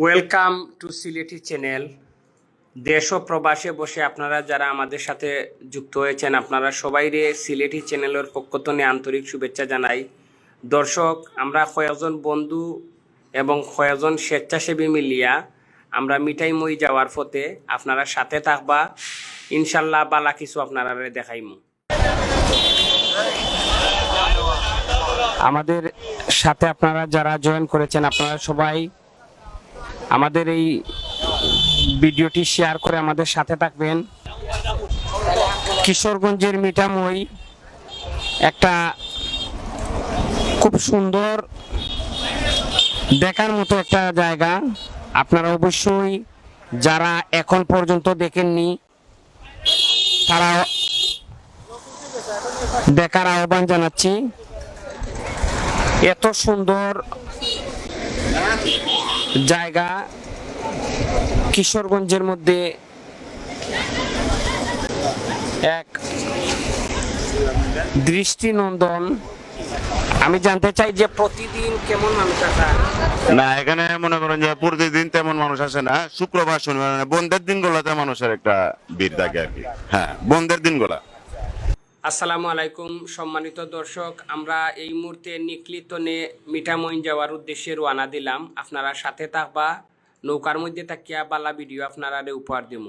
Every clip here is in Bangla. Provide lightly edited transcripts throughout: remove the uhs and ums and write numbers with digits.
Welcome to Sylheti channel. দেশ ও প্রবাসে বসে আপনারা যারা আমাদের সাথে যুক্ত হয়েছেন, আপনারা সবাইরে সিলেটি চ্যানেলের পক্ষ থেকে আন্তরিক শুভেচ্ছা জানাই। দর্শক, আমরা কয়েকজন বন্ধু এবং কয়েকজন স্বেচ্ছাসেবী মিলিয়া আমরা মিঠাইমই যাওয়ার পথে, আপনারা সাথে থাকবা, ইনশাল্লাহ বালা কিছু আপনারা দেখাইমু। আমাদের সাথে আপনারা যারা জয়েন করেছেন, আপনারা সবাই আমাদের এই ভিডিওটি শেয়ার করে আমাদের সাথে থাকবেন। কিশোরগঞ্জের মিঠামই একটা খুব সুন্দর দেখার মতো একটা জায়গা। আপনারা অবশ্যই যারা এখন পর্যন্ত দেখেননি তারা দেখার আহ্বান জানাচ্ছি। এত সুন্দর জায়গা কিশোরগঞ্জের মধ্যে এক দৃষ্টিনন্দন। আমি জানতে চাই যে প্রতিদিন কেমন মানুষ আসে? না, এখানে মনে করেন যে প্রতিদিন তেমন মানুষ আসে না। শুক্রবার শনিবার মানে বন্ধের দিনগুলোতে মানুষের একটা ভিড় থাকে আর কি। হ্যাঁ, বন্ধের দিনগুলা। আসসালামু আলাইকুম সম্মানিত দর্শক, আমরা এই মুহূর্তে নিকলিতনে মিঠামইন যাওয়ার উদ্দেশ্যে রওনা দিলাম। আপনারা সাথে থাকবা, নৌকার মধ্যে থাকিয়া বালা ভিডিও আপনারা উপহার দিব।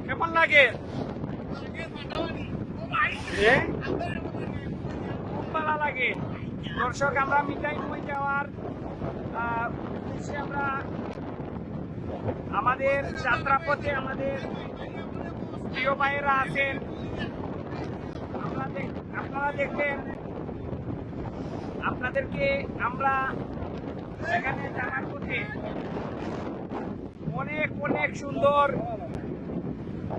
কেমন লাগে? খুব ভালো লাগে। দর্শক, আমরা মিঠামইন যাওয়ার উদ্দেশ্যে আমরা আমাদের যাত্রাপথে আমাদের প্রিয় ভাইয়েরা আছেন। আপনারা দেখবেন, আপনাদেরকে আমরা এখানে জানার পথে অনেক অনেক সুন্দর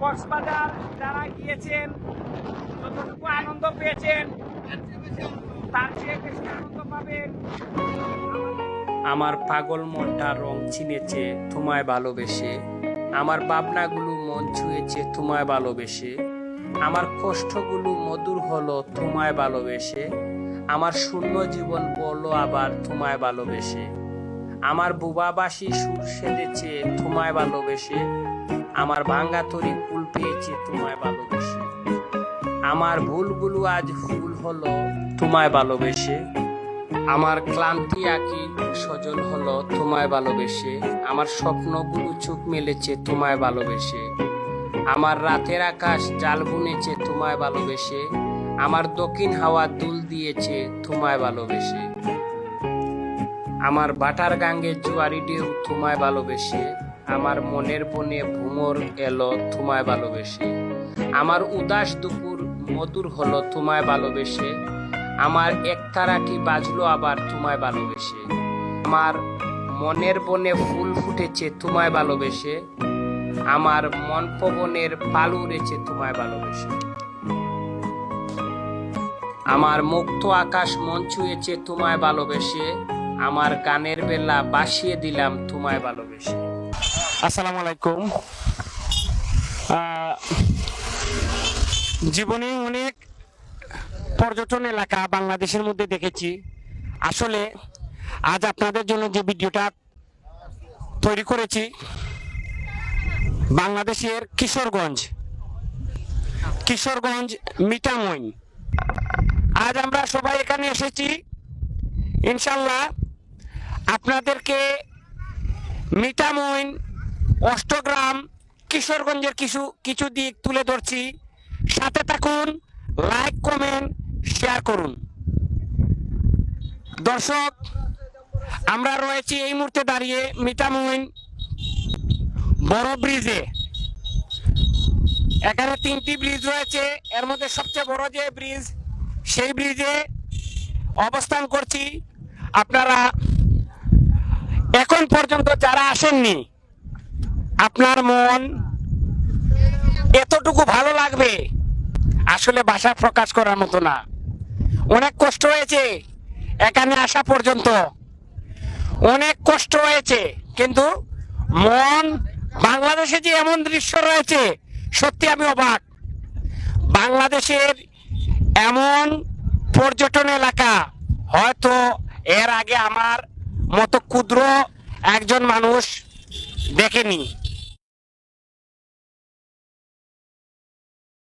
কক্সবাজার যারা গিয়েছেন যতটুকু আনন্দ পেয়েছেন তার চেয়ে বেশি আনন্দ পাবেন। আমার পাগল মনটা রং চিনেছে তোমায় ভালোবেসে, আমার ভাবনাগুলো মন ছুঁয়েছে তোমায় ভালোবেসে, আমার কষ্টগুলো মধুর হলো তোমায় ভালোবেসে, আমার শূন্য জীবন বললো আবার তোমায় ভালোবেসে, আমার বুবাবাসী সুর সেজেছে তোমায় ভালোবেসে, আমার ভাঙ্গা তরি ফুল পেয়েছে তোমায় ভালোবেসে, আমার ভুলগুলো আজ ফুল হলো তোমায় ভালোবেসে, আমার ক্লান্তি আঁকি সজল হলো তোমায় ভালোবেসে, আমার স্বপ্নগুলো চোখ মেলেছে তোমায় ভালোবেসে, আমার রাতের আকাশ জাল বুনেছে তোমায় ভালোবেসে, আমার দক্ষিণ হাওয়া দুল দিয়েছে তোমায় ভালোবেসে, আমার বাটার গাঙ্গে জোয়ারি ঢেউ তোমায় ভালোবেসে, আমার মনের বনে ভ্রমর এলো তোমায় ভালোবেসে, আমার উদাস দুপুর মধুর হলো তোমায় ভালোবেসে, আমার একতারাটি বাজলো আবার তোমায় ভালোবেসে, আমার মনের বনে ফুল ফুটেছে তোমায় ভালোবেসে, আমার মন পবনের পাল উড়েছে তোমায় ভালোবেসে, আমার মুক্ত আকাশ মন ছুঁয়েছে তোমায় ভালোবেসে, আমার গানের বেলা বাসিয়ে দিলাম তোমায় ভালোবেসে। আসসালামু আলাইকুম। জীবনে অনেক পর্যটন এলাকা বাংলাদেশের মধ্যে দেখেছি। আসলে আজ আপনাদের জন্য যে ভিডিওটা তৈরি করেছি, বাংলাদেশের কিশোরগঞ্জ মিঠামইন। আজ আমরা সবাই এখানে এসেছি ইনশাল্লাহ আপনাদেরকে মিঠামইন, অষ্টগ্রাম, কিশোরগঞ্জের কিছু দিক তুলে ধরছি। সাথে থাকুন, লাইক কমেন্ট শেয়ার করুন। দর্শক, আমরা রয়েছি এই মুহূর্তে দাঁড়িয়ে মিঠামইন বড় ব্রিজে। এখানে 3টি ব্রিজ রয়েছে, এর মধ্যে সবচেয়ে বড় যে ব্রিজ, সেই ব্রিজে অবস্থান করছি। আপনারা এখন পর্যন্ত যারা আসেননি, আপনার মন এতটুকু ভালো লাগবে আসলে ভাষা প্রকাশ করার মতো না। অনেক কষ্ট হয়েছে এখানে আসা পর্যন্ত, অনেক কষ্ট হয়েছে, কিন্তু মন, বাংলাদেশে যে এমন দৃশ্য রয়েছে সত্যি আমি অবাক। বাংলাদেশের এমন পর্যটন এলাকা হয়তো এর আগে আমার মতো ক্ষুদ্র একজন মানুষ দেখেনি